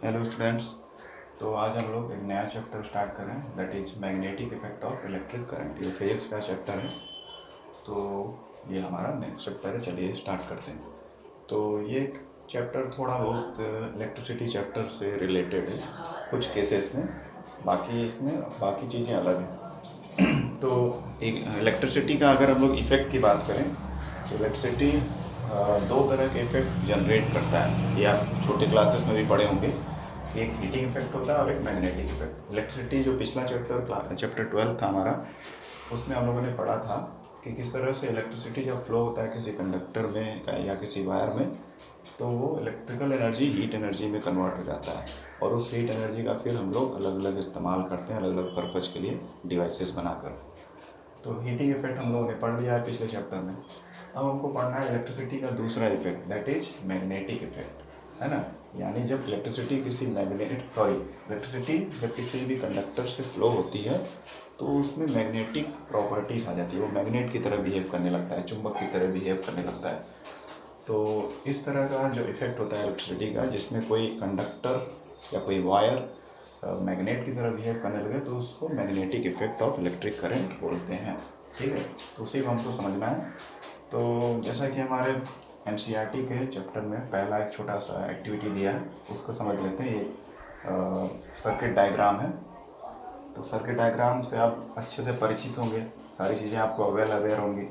Hello students. तो आज हम लोग एक नया चैप्टर स्टार्ट कर रहे हैं, that is magnetic effect of electric current. ये फिजिक्स का चैप्टर है। तो ये हमारा नेक्स्ट चैप्टर है। चलिए स्टार्ट करते हैं। तो ये चैप्टर थोड़ा बहुत इलेक्ट्रिसिटी चैप्टर से रिलेटेड है कुछ केसेस में, बाकी इसमें बाकी चीज़ें अलग हैं। तो एक इलेक्ट्रिसिटी का अगर हम लोग इफ़ेक्ट की बात करें तो इलेक्ट्रिसिटी दो तरह के इफेक्ट जनरेट करता है। ये आप छोटे क्लासेस में भी पढ़े होंगे। एक हीटिंग इफेक्ट होता है और एक मैग्नेटिक इफेक्ट। इलेक्ट्रिसिटी जो पिछला चैप्टर 12 था हमारा, उसमें हम लोगों ने पढ़ा था कि किस तरह से इलेक्ट्रिसिटी जब फ्लो होता है किसी कंडक्टर में या किसी वायर में, तो वो इलेक्ट्रिकल एनर्जी हीट एनर्जी में कन्वर्ट हो जाता है और उस हीट एनर्जी का फिर हम लोग अलग अलग इस्तेमाल करते हैं अलग अलग पर्पज़ के लिए डिवाइसेस बनाकर। तो हीटिंग इफेक्ट हम लोगों ने पढ़ लिया है पिछले चैप्टर में। अब हमको पढ़ना है इलेक्ट्रिसिटी का दूसरा effect, that is magnetic effect, है ना। यानी जब इलेक्ट्रिसिटी जब किसी भी कंडक्टर से फ्लो होती है तो उसमें मैग्नेटिक प्रॉपर्टीज आ जाती है। वो मैग्नेट की तरह बिहेव करने लगता है, चुंबक की तरह बिहेव करने लगता है। तो इस तरह का जो इफेक्ट होता है इलेक्ट्रिसिटी का, जिसमें कोई कंडक्टर या कोई वायर मैग्नेट की तरह बिहेव करने लगे, तो उसको magnetic effect of electric current बोलते हैं। ठीक है, तो उसी को हमको समझना है। तो जैसा कि हमारे एनसीईआरटी के चैप्टर में पहला एक छोटा सा एक्टिविटी दिया है, उसको समझ लेते हैं। ये सर्किट डायग्राम है। तो सर्किट डायग्राम से आप अच्छे से परिचित होंगे, सारी चीज़ें आपको अवेयर होंगी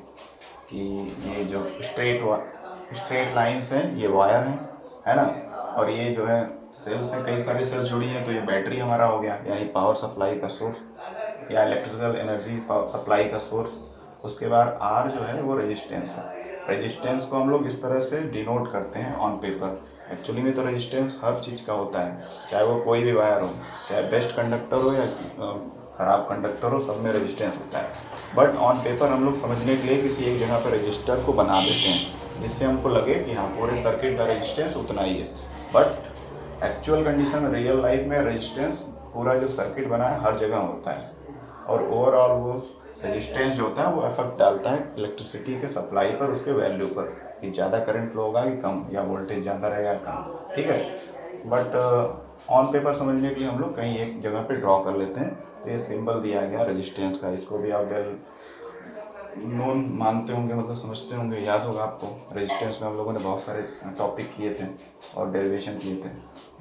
कि ये जो स्ट्रेट लाइन्स हैं ये वायर हैं, है ना। और ये जो है सेल्स हैं, कई सारी सेल्स जुड़ी हैं। तो ये बैटरी हमारा हो गया, यानी पावर सप्लाई का सोर्स या इलेक्ट्रिकल एनर्जी सप्लाई का सोर्स। उसके बाद आर जो है वो रेजिस्टेंस है। रेजिस्टेंस को हम लोग इस तरह से डिनोट करते हैं ऑन पेपर। एक्चुअली में तो रेजिस्टेंस हर चीज़ का होता है, चाहे वो कोई भी वायर हो, चाहे बेस्ट कंडक्टर हो या ख़राब कंडक्टर हो, सब में रेजिस्टेंस होता है। बट ऑन पेपर हम लोग समझने के लिए किसी एक जगह पर रजिस्टर को बना देते हैं, जिससे हमको लगे कि हाँ पूरे सर्किट का रेजिस्टेंस उतना ही है। बट एक्चुअल कंडीशन में, रियल लाइफ में, रेजिस्टेंस पूरा जो सर्किट बना है हर जगह होता है। और ओवरऑल वो रेजिस्टेंस जो होता है वो इफेक्ट डालता है इलेक्ट्रिसिटी के सप्लाई पर, उसके वैल्यू पर, कि ज़्यादा करंट फ्लो होगा कि कम, या वोल्टेज ज़्यादा रहेगा कम। ठीक है। बट ऑन पेपर समझने के लिए हम लोग कहीं एक जगह पे ड्रॉ कर लेते हैं। तो ये सिंबल दिया गया रेजिस्टेंस का, इसको भी आप वेल नोन मानते होंगे, मतलब समझते होंगे, याद होगा आपको। रेजिस्टेंस में हम लोगों ने बहुत सारे टॉपिक किए थे और डेरिवेशन किए थे।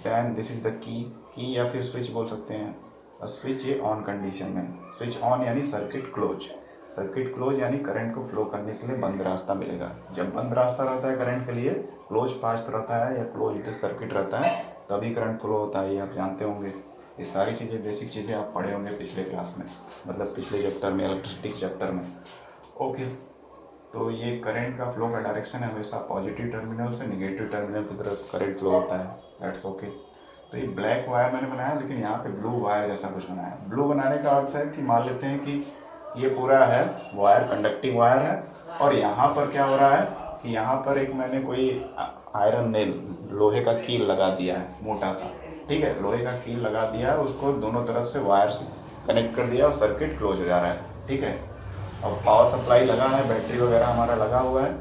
Then this is the key या फिर स्विच बोल सकते हैं। स्विच ये ऑन कंडीशन में, स्विच ऑन यानी सर्किट क्लोज। सर्किट क्लोज यानी करंट को फ्लो करने के लिए बंद रास्ता मिलेगा। जब बंद रास्ता रहता है करंट के लिए, क्लोज पाथ रहता है या क्लोज सर्किट रहता है, तभी करंट फ्लो होता है, ये आप जानते होंगे। ये सारी चीज़ें, बेसिक चीज़ें आप पढ़े होंगे पिछले क्लास में, मतलब पिछले चैप्टर में, इलेक्ट्रिसिटी चैप्टर में। ओके। तो ये करंट का फ्लो का डायरेक्शन है हमेशा पॉजिटिव टर्मिनल से निगेटिव टर्मिनल की तरफ करंट फ्लो होता है। That's okay. तो ये ब्लैक वायर मैंने बनाया, लेकिन यहाँ पे ब्लू वायर जैसा कुछ बनाया। ब्लू बनाने का अर्थ है कि मान लेते हैं कि ये पूरा है वायर, कंडक्टिंग वायर है, और यहाँ पर क्या हो रहा है कि यहाँ पर एक मैंने कोई आयरन नेल, लोहे का कील लगा दिया है मोटा सा। ठीक है, लोहे का कील लगा दिया है, उसको दोनों तरफ से वायर से कनेक्ट कर दिया और सर्किट क्लोज हो जा रहा है। ठीक है। अब पावर सप्लाई लगा है, बैटरी वगैरह हमारा लगा हुआ है,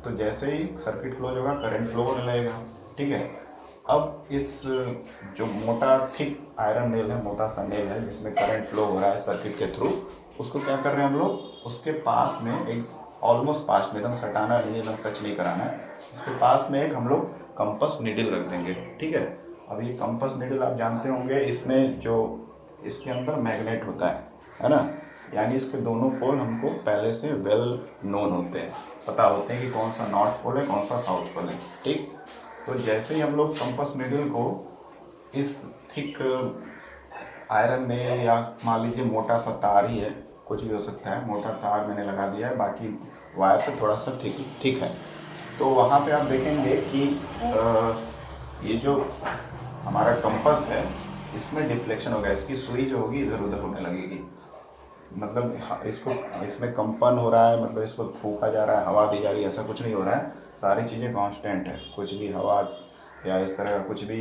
तो जैसे ही सर्किट क्लोज होगा करंट फ्लो होने लगेगा। ठीक है। अब इस जो मोटा थिक आयरन नेल है, मोटा सा नेल है जिसमें करंट फ्लो हो रहा है सर्किट के थ्रू, उसको क्या कर रहे हैं हम लोग, उसके पास में एक, ऑलमोस्ट पास में, एकदम सटाना नहीं, एकदम टच नहीं कराना है, उसके पास में एक हम लोग कंपस नीडल रख देंगे। ठीक है। अब ये कंपस नीडल आप जानते होंगे, इसमें जो इसके अंदर मैग्नेट होता है ना, यानी इसके दोनों पोल हमको पहले से वेल नोन होते हैं, पता होते हैं कि कौन सा नॉर्थ पोल है कौन सा साउथ पोल है। ठीक। तो जैसे ही हम लोग कंपस नीडल को इस थिक आयरन नेल या मान लीजिए मोटा सा तार ही है, कुछ भी हो सकता है, मोटा तार मैंने लगा दिया है, बाकी वायर से थोड़ा सा थिक है, तो वहाँ पे आप देखेंगे कि ये जो हमारा कंपस है इसमें डिफ्लेक्शन होगा, इसकी सुई जो होगी इधर उधर होने लगेगी। मतलब इसको, इसमें कंपन हो रहा है, मतलब इसको फूका जा रहा है, हवा दी जा रही है, ऐसा कुछ नहीं हो रहा है। सारी चीज़ें कांस्टेंट है, कुछ भी हवा या इस तरह का कुछ भी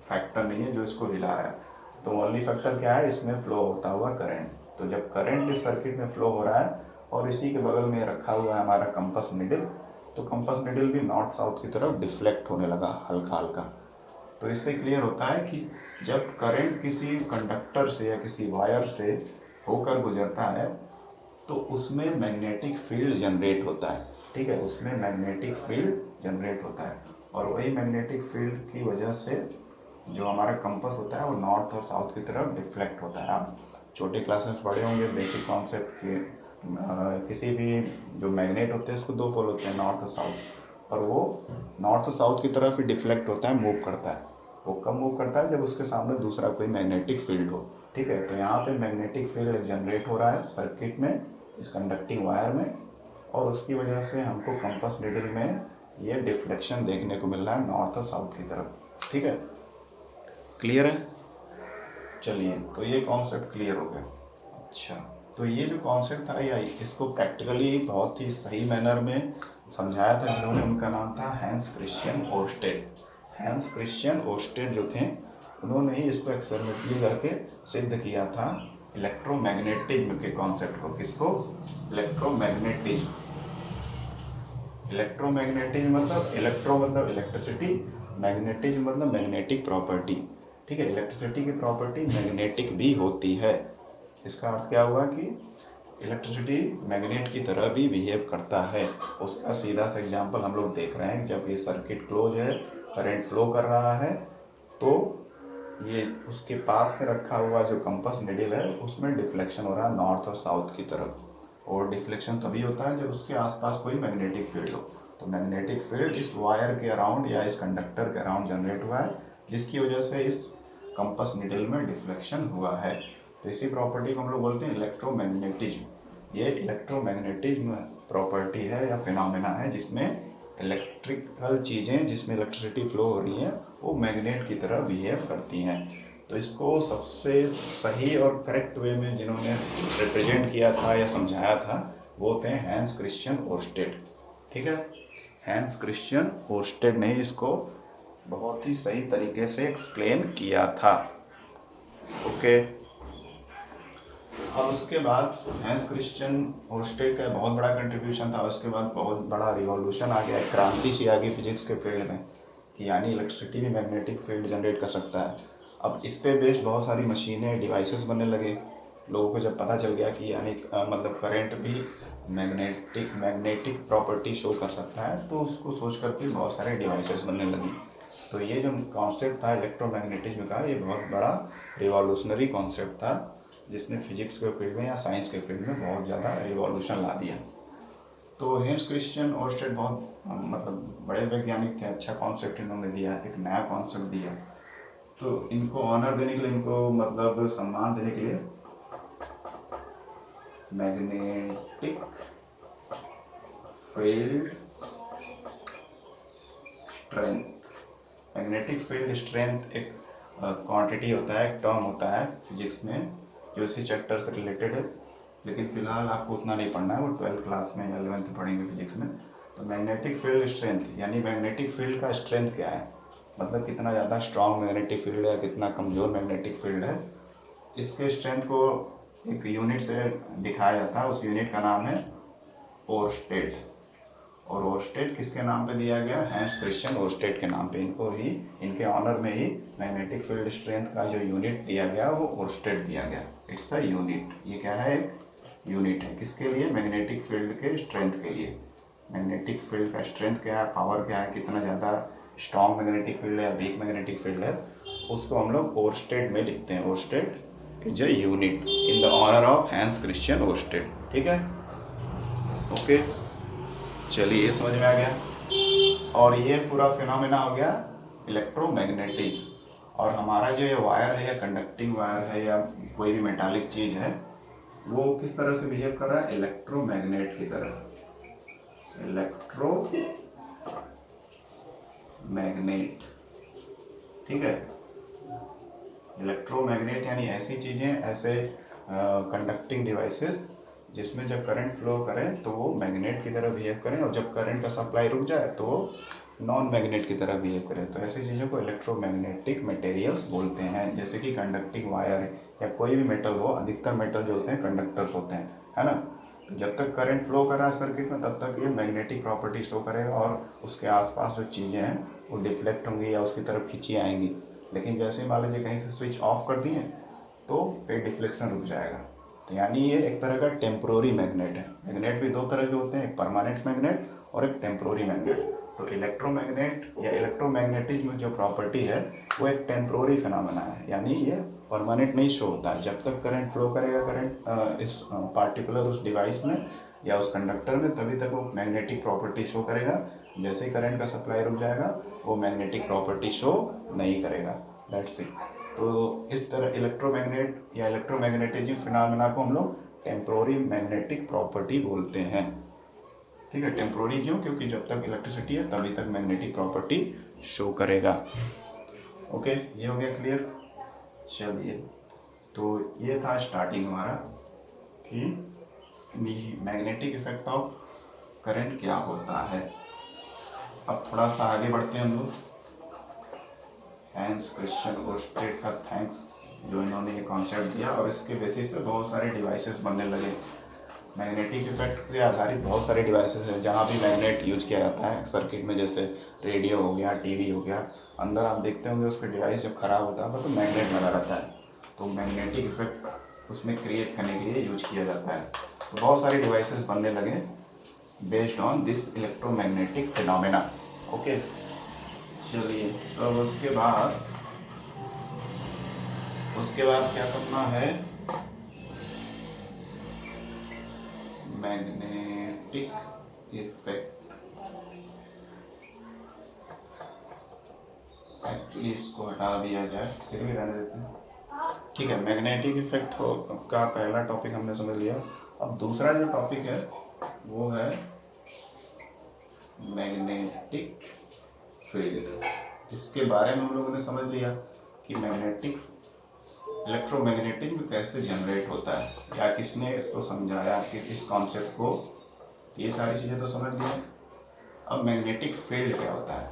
फैक्टर नहीं है जो इसको हिला रहा है। तो ओनली फैक्टर क्या है, इसमें फ्लो होता हुआ करंट। तो जब करंट इस सर्किट में फ्लो हो रहा है और इसी के बगल में रखा हुआ है हमारा कंपस निडल, तो कंपस निडल भी नॉर्थ साउथ की तरफ डिफ्लेक्ट होने लगा हल्का हल्का। तो इससे क्लियर होता है कि जब करंट किसी कंडक्टर से या किसी वायर से होकर गुजरता है तो उसमें मैग्नेटिक फील्ड जनरेट होता है। ठीक है, उसमें मैग्नेटिक फील्ड जनरेट होता है और वही मैग्नेटिक फील्ड की वजह से जो हमारा कंपास होता है वो नॉर्थ और साउथ की तरफ डिफ्लेक्ट होता है। आप छोटे क्लासेस पढ़े होंगे बेसिक कॉन्सेप्ट के, किसी भी जो मैग्नेट होते हैं उसको दो पोल होते हैं, नॉर्थ और साउथ, और वो नॉर्थ और साउथ की तरफ ही डिफ्लेक्ट होता है, मूव करता है। वो कब मूव करता है? जब उसके सामने दूसरा कोई मैग्नेटिक फील्ड हो। ठीक है, तो यहाँ पे मैग्नेटिक फील्ड जनरेट हो रहा है सर्किट में, इस कंडक्टिंग वायर में, और उसकी वजह से हमको कंपास नीडल में ये डिफ्लेक्शन देखने को मिल रहा है नॉर्थ और साउथ की तरफ। ठीक है, क्लियर है? चलिए, तो ये कॉन्सेप्ट क्लियर हो गया। अच्छा, तो ये जो कॉन्सेप्ट था या इसको प्रैक्टिकली बहुत ही सही मैनर में समझाया था जिन्होंने, उनका नाम था Hans Christian Oersted. Hans Christian Oersted जो थे, उन्होंने ही इसको एक्सपेरिमेंटली करके सिद्ध किया था इलेक्ट्रोमैग्नेटिज्म के कॉन्सेप्ट को। किसको? इलेक्ट्रोमैग्नेटिज्म। इलेक्ट्रोमैग्नेटिज्म मतलब इलेक्ट्रो मतलब इलेक्ट्रिसिटी, मैग्नेटिज्म मतलब मैग्नेटिक प्रॉपर्टी। ठीक है, इलेक्ट्रिसिटी की प्रॉपर्टी मैग्नेटिक भी होती है। इसका अर्थ क्या हुआ कि इलेक्ट्रिसिटी मैग्नेट की तरह भी बिहेव करता है। उसका सीधा सा एग्जांपल हम लोग देख रहे हैं। जब ये सर्किट क्लोज है, करंट फ्लो कर रहा है, तो ये उसके पास में रखा हुआ जो कंपास निडल है उसमें डिफ्लेक्शन हो रहा है नॉर्थ और साउथ की तरफ। और डिफ्लेक्शन तभी होता है जब उसके आसपास कोई मैग्नेटिक फील्ड हो। तो मैग्नेटिक फील्ड इस वायर के अराउंड या इस कंडक्टर के अराउंड जनरेट हुआ है, जिसकी वजह से इस कंपास निडल में डिफ्लेक्शन हुआ है। तो इसी प्रॉपर्टी को हम लोग बोलते हैं इलेक्ट्रोमैग्नेटिज्म। ये इलेक्ट्रोमैग्नेटिज्म प्रॉपर्टी है या फिनोमेना है जिसमें इलेक्ट्रिकल चीज़ें, जिसमें इलेक्ट्रिसिटी फ्लो हो रही है, वो मैग्नेट की तरह बिहेव करती हैं। तो इसको सबसे सही और करेक्ट वे में जिन्होंने रिप्रेजेंट किया था या समझाया था वो थे हैंस क्रिश्चियन ओर्स्टेड। ठीक है, हैंस क्रिश्चियन ओर्स्टेड ने इसको बहुत ही सही तरीके से एक्सप्लेन किया था। ओके, और उसके बाद हैंस क्रिश्चियन ओर्स्टेड का बहुत बड़ा कंट्रीब्यूशन था। उसके बाद बहुत बड़ा रिवॉल्यूशन आ गया, क्रांति सी आ गई फिजिक्स के फील्ड में कि यानी इलेक्ट्रिसिटी भी मैग्नेटिक फील्ड जनरेट कर सकता है। अब इस पे बेस्ड बहुत सारी मशीनें, डिवाइसेस बनने लगे। लोगों को जब पता चल गया कि यानी मतलब करंट भी मैग्नेटिक प्रॉपर्टी शो कर सकता है, तो उसको सोच करके बहुत सारे डिवाइसेस बनने लगी। तो ये जो कॉन्सेप्ट था इलेक्ट्रोमैग्नेटिज्म का, ये बहुत बड़ा रिवॉल्यूशनरी कॉन्सेप्ट था जिसने फिजिक्स के फील्ड में या साइंस के फील्ड में बहुत ज़्यादा रिवॉल्यूशन ला दिया। तो हैंस क्रिश्चियन ओर्स्टेड बहुत मतलब बड़े वैज्ञानिक थे। अच्छा कॉन्सेप्ट इन्होंने दिया, एक नया कॉन्सेप्ट दिया। तो इनको ऑनर देने के लिए, इनको मतलब सम्मान देने के लिए magnetic field strength, magnetic field strength एक क्वांटिटी होता है, एक टर्म होता है फिजिक्स में जो इसी चैप्टर से रिलेटेड है, लेकिन फिलहाल आपको उतना नहीं पढ़ना है, वो 12th क्लास में या 11th पढ़ेंगे फिजिक्स में। तो मैग्नेटिक फील्ड स्ट्रेंथ यानी मैग्नेटिक फील्ड का स्ट्रेंथ क्या है, मतलब कितना ज़्यादा स्ट्रॉन्ग मैग्नेटिक फील्ड है, कितना कमज़ोर मैग्नेटिक फील्ड है। इसके स्ट्रेंथ को एक यूनिट से दिखाया जाता है। उस यूनिट का नाम है ओर्स्टेड। और ओर्स्टेड किसके नाम पे दिया गया? हैंस क्रिश्चियन ओर्स्टेड के नाम पे। इनको ही, इनके ऑनर में ही मैग्नेटिक फील्ड स्ट्रेंथ का जो यूनिट दिया गया वो ओर्स्टेड दिया गया। It's the unit. ये क्या है? एक यूनिट है। किसके लिए? मैग्नेटिक फील्ड के स्ट्रेंथ के लिए। मैग्नेटिक फील्ड का स्ट्रेंथ क्या है, पावर क्या है, कितना ज़्यादा स्ट्रॉन्ग मैग्नेटिक फील्ड है या वीक मैग्नेटिक फील्ड है, उसको हम लोग ओर्स्टेड में लिखते हैं। Oersted is a unit in the honour of Hans Christian Oersted. ठीक है, ओके, चलिए ये समझ में आ गया। और ये पूरा फिनोमेना हो गया इलेक्ट्रोमैग्नेटिक। और हमारा जो ये वायर है या कंडक्टिंग वायर है या कोई भी मेटालिक चीज़ है, वो किस तरह से बिहेव कर रहा है? इलेक्ट्रोमैग्नेट की तरह। इलेक्ट्रोमैग्नेट, ठीक है। इलेक्ट्रोमैग्नेट यानी ऐसी चीज़ें, ऐसे कंडक्टिंग डिवाइसेस जिसमें जब करंट फ्लो करें तो वो मैग्नेट की तरह बिहेव करें, और जब करंट का सप्लाई रुक जाए तो वो नॉन मैग्नेट की तरह बिहेव करें। तो ऐसी चीज़ों को इलेक्ट्रोमैग्नेटिक मटेरियल्स बोलते हैं। जैसे कि कंडक्टिंग वायर या कोई भी मेटल हो, अधिकतर मेटल जो होते हैं कंडक्टर्स होते हैं, है ना। तो जब तक करंट फ्लो कर रहा है सर्किट में, तब तक ये मैग्नेटिक प्रॉपर्टी शो करेगा और उसके आसपास जो चीज़ें हैं वो डिफ्लेक्ट होंगी या उसकी तरफ खींची आएंगी। लेकिन जैसे ही मान लीजिए कहीं से स्विच ऑफ कर दिए तो रे डिफ्लेक्शन रुक जाएगा। तो यानी ये एक तरह का टेम्प्रोरी मैग्नेट है। मैग्नेट भी दो तरह के होते हैं, एक परमानेंट मैग्नेट और एक टेम्प्रोरी मैग्नेट। तो इलेक्ट्रोमैग्नेट या इलेक्ट्रोमैग्नेटिज्म जो प्रॉपर्टी है वो एक टेम्प्रोरी फिनोमेना है, यानी ये परमानेंट नहीं शो होता है। जब तक करंट फ्लो करेगा करंट इस पार्टिकुलर उस डिवाइस में या उस कंडक्टर में, तभी तक वो मैग्नेटिक प्रॉपर्टी शो करेगा। जैसे ही करंट का सप्लाई रुक जाएगा वो मैग्नेटिक प्रॉपर्टी शो नहीं करेगा। That's it. तो इस तरह इलेक्ट्रोमैग्नेट या इलेक्ट्रोमैग्नेटिज्म फिनोमेना को हम लोग टेम्प्रोरी मैग्नेटिक प्रॉपर्टी बोलते हैं। ठीक है, टेम्प्रोरी क्यों? क्योंकि जब तक इलेक्ट्रिसिटी है तभी तक मैग्नेटिक प्रॉपर्टी शो करेगा। ओके, ये हो गया क्लियर। चलिए, तो ये था स्टार्टिंग हमारा कि मैग्नेटिक इफेक्ट ऑफ करंट क्या होता है। अब थोड़ा सा आगे बढ़ते हैं हम लोग। हैंस क्रिश्चियन ओर्स्टेड का थैंक्स, जो इन्होंने ये कॉन्सेप्ट दिया और इसके बेसिस पे बहुत सारे डिवाइसेस बनने लगे। मैग्नेटिक इफेक्ट पे आधारित बहुत सारे डिवाइसेस हैं जहाँ भी मैग्नेट यूज किया जाता है सर्किट में, जैसे रेडियो हो गया, टीवी हो गया। अंदर आप देखते होंगे उसके डिवाइस जब खराब होता है तो मैग्नेट लगा रहता है, तो मैग्नेटिक इफेक्ट उसमें क्रिएट करने के लिए यूज किया जाता है। तो बहुत सारे डिवाइसेस बनने लगे based on this electromagnetic phenomena. Okay, चलिए, तो उसके बाद क्या करना है, मैग्नेटिक इफेक्ट। एक्चुअली इसको हटा दिया जाए, फिर भी रहने देते हैं। ठीक है, मैग्नेटिक इफेक्ट का पहला टॉपिक हमने समझ लिया। अब दूसरा जो टॉपिक है वो है मैग्नेटिक फील्ड। इसके बारे में हम लोगों ने समझ लिया कि मैग्नेटिक इलेक्ट्रोमैग्नेटिज्म कैसे जनरेट होता है, या किसने इसको समझाया कि इस कॉन्सेप्ट को। ये सारी चीज़ें तो समझ लिए। अब मैग्नेटिक फील्ड क्या होता है?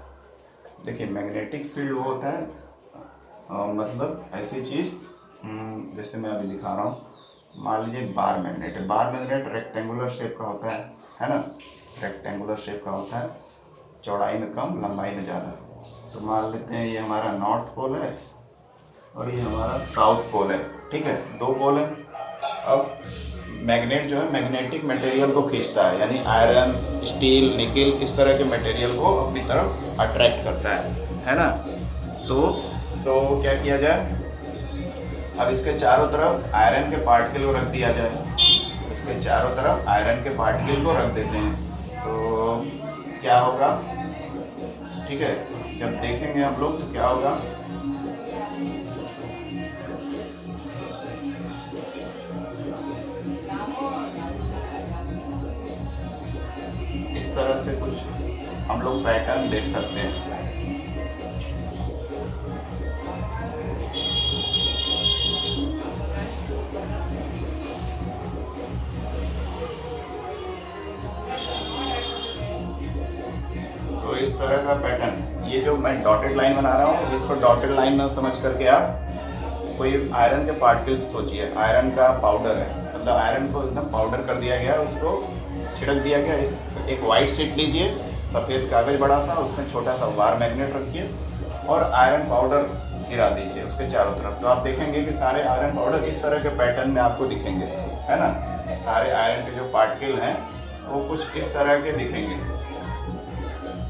देखिए, मैग्नेटिक फील्ड वो होता है मतलब ऐसी चीज़, जैसे मैं अभी दिखा रहा हूँ। मान लीजिए बार मैग्नेट है। बार मैग्नेट रेक्टेंगुलर शेप का होता है ना, रेक्टेंगुलर शेप का होता है, चौड़ाई में कम, लंबाई में ज़्यादा। तो मान लेते हैं ये हमारा नॉर्थ पोल है और ये हमारा साउथ पोल है। ठीक है, दो पोल है। अब मैग्नेट जो है मैग्नेटिक मटेरियल को खींचता है, यानी आयरन, स्टील, निकल, इस तरह के मटेरियल को अपनी तरफ अट्रैक्ट करता है ना। तो क्या किया जाए, अब इसके चारों तरफ आयरन के पार्टिकल को रख दिया जाए। इसके चारों तरफ आयरन के पार्टिकल को रख देते हैं, तो क्या होगा? ठीक है, जब देखेंगे हम लोग तो क्या होगा, इस तरह से कुछ हम लोग पैटर्न देख सकते हैं। तो इस तरह का पैटर्न, ये जो मैं डॉटेड लाइन बना रहा हूँ, इसको डॉटेड लाइन ना समझ करके आप कोई आयरन के पार्टिकल सोचिए। आयरन का पाउडर है, मतलब आयरन को एकदम पाउडर कर दिया गया, उसको छिड़क दिया गया। इस एक वाइट शीट लीजिए, सफ़ेद कागज़ बड़ा सा, उसमें छोटा सा वार मैग्नेट रखिए और आयरन पाउडर गिरा दीजिए उसके चारों तरफ। तो आप देखेंगे कि सारे आयरन पाउडर इस तरह के पैटर्न में आपको दिखेंगे, है ना। सारे आयरन के जो पार्टिकल हैं वो कुछ इस तरह के दिखेंगे,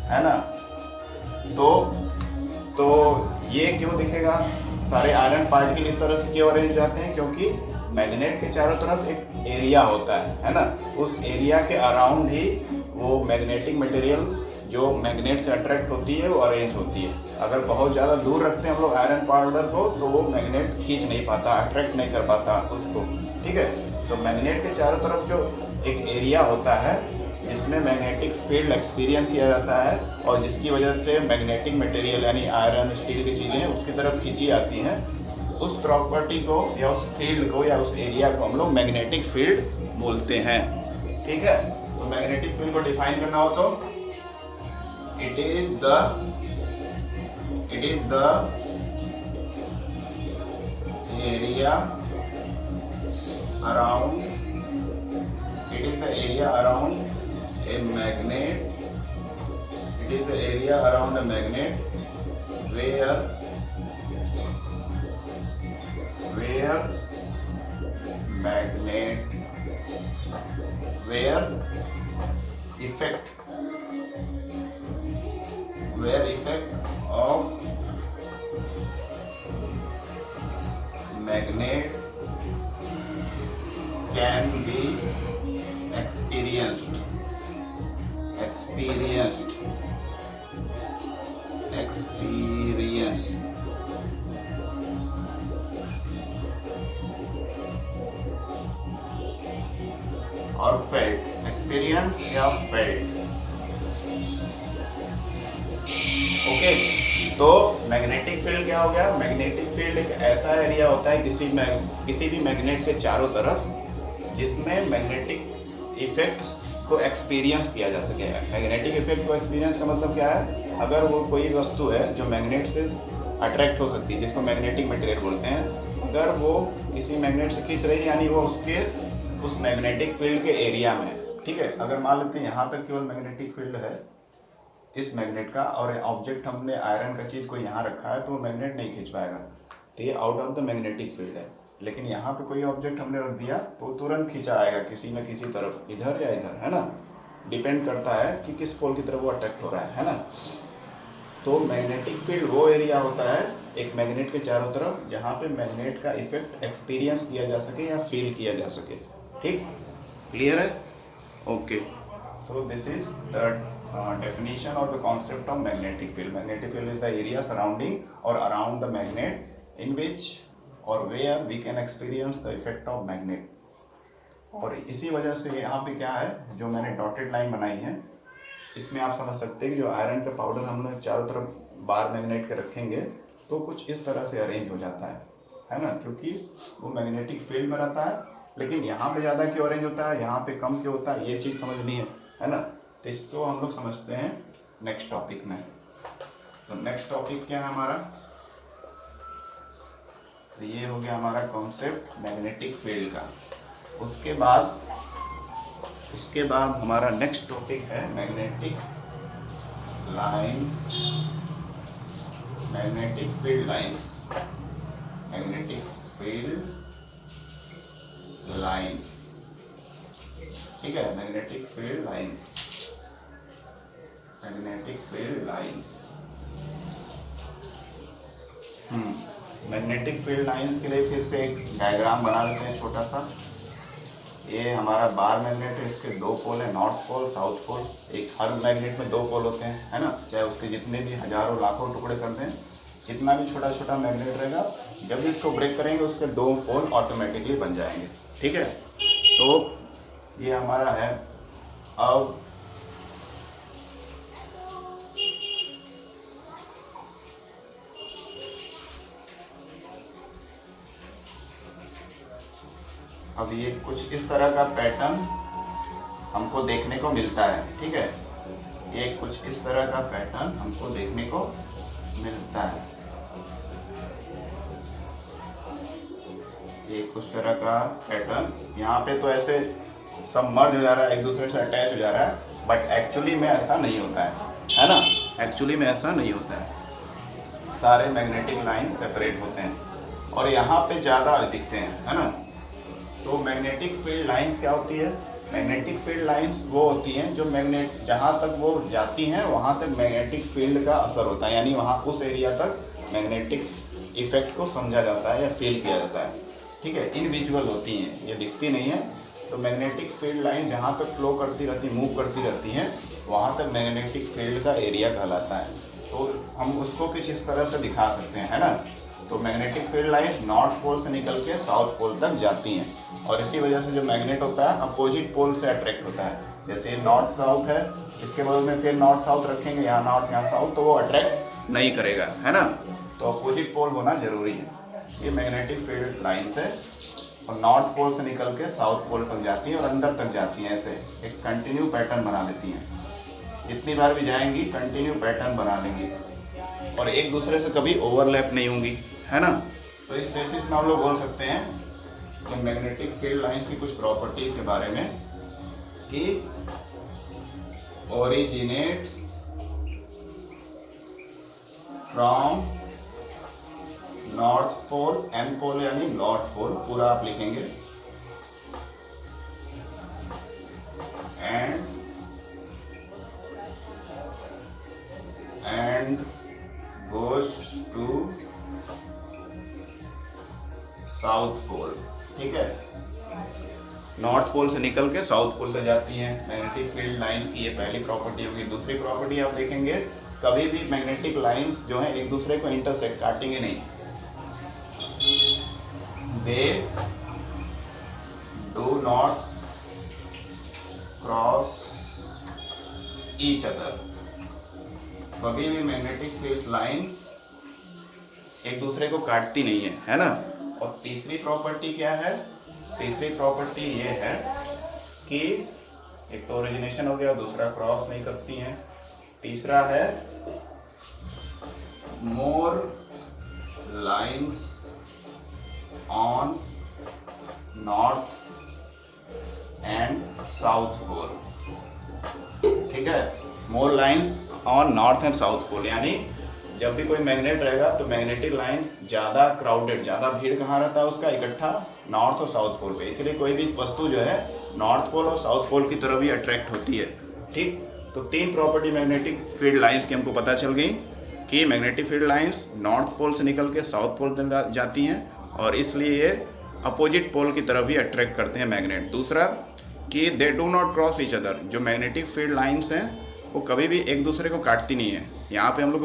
है ना। तो ये क्यों दिखेगा? सारे आयरन पार्टिकल इस तरह से क्यों अरेंज जाते हैं? क्योंकि मैग्नेट के चारों तरफ एक एरिया होता है ना। उस एरिया के अराउंड ही वो मैग्नेटिक मटेरियल जो मैग्नेट से अट्रैक्ट होती है वो अरेंज होती है। अगर बहुत ज़्यादा दूर रखते हैं हम लोग आयरन पाउडर को तो वो मैग्नेट खींच नहीं पाता, अट्रैक्ट नहीं कर पाता उसको। ठीक है, तो मैग्नेट के चारों तरफ जो एक एरिया होता है जिसमें मैग्नेटिक फील्ड एक्सपीरियंस किया जाता है और जिसकी वजह से मैग्नेटिक मटेरियल यानी आयरन, स्टील की चीज़ें उसकी तरफ खींची आती हैं, उस प्रॉपर्टी को या उस फील्ड को या उस एरिया को हम लोग मैग्नेटिक फील्ड बोलते हैं। ठीक है, तो मैग्नेटिक फील्ड को डिफाइन करना हो तो it is the area around a magnet, it is the area around a magnet where effect of magnet can be experienced और फेल्ट, एक्सपीरियंस या फेल्ट। ओके, तो मैग्नेटिक फील्ड क्या हो गया? मैग्नेटिक फील्ड एक ऐसा एरिया होता है किसी भी मैग्नेट के चारों तरफ जिसमें मैग्नेटिक इफेक्ट को एक्सपीरियंस किया जा सके। मैग्नेटिक इफेक्ट को एक्सपीरियंस का मतलब क्या है? अगर वो कोई वस्तु है जो मैग्नेट से अट्रैक्ट हो सकती है, जिसको मैग्नेटिक मटेरियल बोलते हैं, अगर वो किसी मैग्नेट से खींच रही है यानी वो उस मैग्नेटिक फील्ड के एरिया में, ठीक है। अगर मान लेते हैं यहाँ तक केवल मैग्नेटिक फील्ड है इस मैग्नेट का, और ऑब्जेक्ट हमने आयरन का चीज़ को यहाँ रखा है, तो वो मैग्नेट नहीं खींच पाएगा, तो ये out of the magnetic field है। लेकिन यहाँ पे कोई ऑब्जेक्ट हमने रख दिया तो तुरंत खींचा आएगा किसी न किसी तरफ, इधर या इधर, है ना। डिपेंड करता है कि किस पोल की तरफ वो अट्रैक्ट हो रहा है ना। तो मैग्नेटिक फील्ड वो एरिया होता है एक मैग्नेट के चारों तरफ जहाँ पे मैग्नेट का इफेक्ट एक्सपीरियंस किया जा सके या फील किया जा सके। ठीक, क्लियर है? ओके, तो this is the definition of the concept of magnetic field. Magnetic field is the area surrounding or around the magnet in which or where we can experience the effect of magnet. और इसी वजह से यहाँ पे क्या है, जो मैंने डॉटेड लाइन बनाई है, इसमें आप समझ सकते हैं कि जो आयरन का पाउडर हमने चारों तरफ बार मैग्नेट के रखेंगे तो कुछ इस तरह से अरेंज हो जाता है ना, क्योंकि वो मैग्नेटिक फील्ड में रहता है। लेकिन यहाँ पे ज़्यादा क्यों अरेंज होता है, यहाँ पे कम क्यों होता है, ये चीज़ समझनी है ना। तो इसको हम लोग समझते हैं नेक्स्ट टॉपिक में। तो नेक्स्ट टॉपिक क्या है हमारा? तो ये हो गया हमारा कॉन्सेप्ट मैग्नेटिक फील्ड का। उसके बाद हमारा नेक्स्ट टॉपिक है magnetic lines, magnetic field lines, magnetic field lines. ठीक है, magnetic field lines, magnetic field lines. Magnetic field lines के लिए फिर से एक डायग्राम बना लेते हैं छोटा सा। ये हमारा बार मैग्नेट है, इसके दो पोल हैं, नॉर्थ पोल, साउथ पोल। एक हर मैग्नेट में दो पोल होते हैं, है ना, चाहे उसके जितने भी हजारों लाखों टुकड़े कर दें, जितना भी छोटा छोटा मैग्नेट रहेगा, जब भी इसको ब्रेक करेंगे उसके दो पोल ऑटोमेटिकली बन जाएंगे। ठीक है, तो ये हमारा है। अब ये कुछ इस तरह का पैटर्न हमको देखने को मिलता है। ठीक है, ये कुछ इस तरह का पैटर्न हमको देखने को मिलता है। ये कुछ तरह का पैटर्न यहाँ पे तो ऐसे सब मर्ज हो जा रहा है, एक दूसरे से अटैच हो जा रहा है, बट एक्चुअली में ऐसा नहीं होता है ना। एक्चुअली में ऐसा नहीं होता है। सारे मैग्नेटिक लाइन सेपरेट होते हैं और यहाँ पे ज़्यादा दिखते हैं, है ना। तो मैग्नेटिक फील्ड लाइंस क्या होती है? मैग्नेटिक फील्ड लाइंस वो होती हैं जो मैग्नेट जहाँ तक वो जाती हैं वहाँ तक मैग्नेटिक फील्ड का असर होता है, यानी वहाँ उस एरिया तक मैग्नेटिक इफेक्ट को समझा जाता है या फील किया जाता है। ठीक है, इनविजुअल होती हैं, ये दिखती नहीं है। तो मैग्नेटिक फील्ड लाइन जहाँ तक फ्लो करती रहती, मूव करती रहती हैं, वहाँ तक मैग्नेटिक फील्ड का एरिया कहलाता है। तो हम उसको कुछ इस तरह से दिखा सकते हैं, है ना। तो magnetic field line north pole से निकल के साउथ पोल तक जाती हैं और इसी वजह से जो मैग्नेट होता है अपोजिट पोल से अट्रैक्ट होता है। जैसे नॉर्थ साउथ है, इसके बगल में फिर नॉर्थ साउथ रखेंगे, यहाँ नॉर्थ यहाँ साउथ, तो वो अट्रैक्ट नहीं करेगा, है ना। तो अपोजिट पोल होना जरूरी है। ये मैग्नेटिक फील्ड लाइन से और नॉर्थ पोल से निकल के साउथ पोल तक जाती है और अंदर तक जाती हैं, ऐसे एक कंटिन्यू पैटर्न बना लेती हैं। जितनी बार भी जाएंगी कंटिन्यू पैटर्न बना लेंगी और एक दूसरे से कभी ओवरलैप नहीं होंगी, है ना। तो इस बेसिस में हम लोग बोल सकते हैं कि मैग्नेटिक फील्ड लाइन की कुछ प्रॉपर्टीज के बारे में कि originates from north pole, N pole यानी नॉर्थ पोल पूरा आप लिखेंगे, and goes to south pole. ठीक है, नॉर्थ पोल से निकल के साउथ पोल तक जाती हैं मैग्नेटिक फील्ड लाइंस की। ये पहली प्रॉपर्टी होगी। दूसरी प्रॉपर्टी आप देखेंगे, कभी भी मैग्नेटिक लाइंस जो है एक दूसरे को इंटरसेक्ट, काटेंगे नहीं, they do not cross each other. कभी भी मैग्नेटिक फील्ड लाइन एक दूसरे को काटती नहीं है ना। और तीसरी प्रॉपर्टी क्या है? तीसरी प्रॉपर्टी ये है कि एक तो ओरिजिनेशन हो गया, दूसरा क्रॉस नहीं करती हैं, तीसरा है more lines on north and south pole. ठीक है, more lines on north and south pole, यानी जब भी कोई मैग्नेट रहेगा तो मैग्नेटिक लाइंस ज़्यादा क्राउडेड, ज़्यादा भीड़ कहाँ रहता है उसका, इकट्ठा नॉर्थ और साउथ पोल पे। इसलिए कोई भी वस्तु जो है नॉर्थ पोल और साउथ पोल की तरफ ही अट्रैक्ट होती है। ठीक, तो तीन प्रॉपर्टी मैग्नेटिक फील्ड लाइंस की हमको पता चल गई कि magnetic field lines north pole से निकल के साउथ पोल तक जाती हैं और इसलिए ये अपोजिट पोल की तरफ ही अट्रैक्ट करते हैं मैग्नेट। दूसरा कि they do not cross each other, जो मैग्नेटिक फील्ड लाइंस हैं वो कभी भी एक दूसरे को काटती नहीं है। यहाँ पे हम लोग को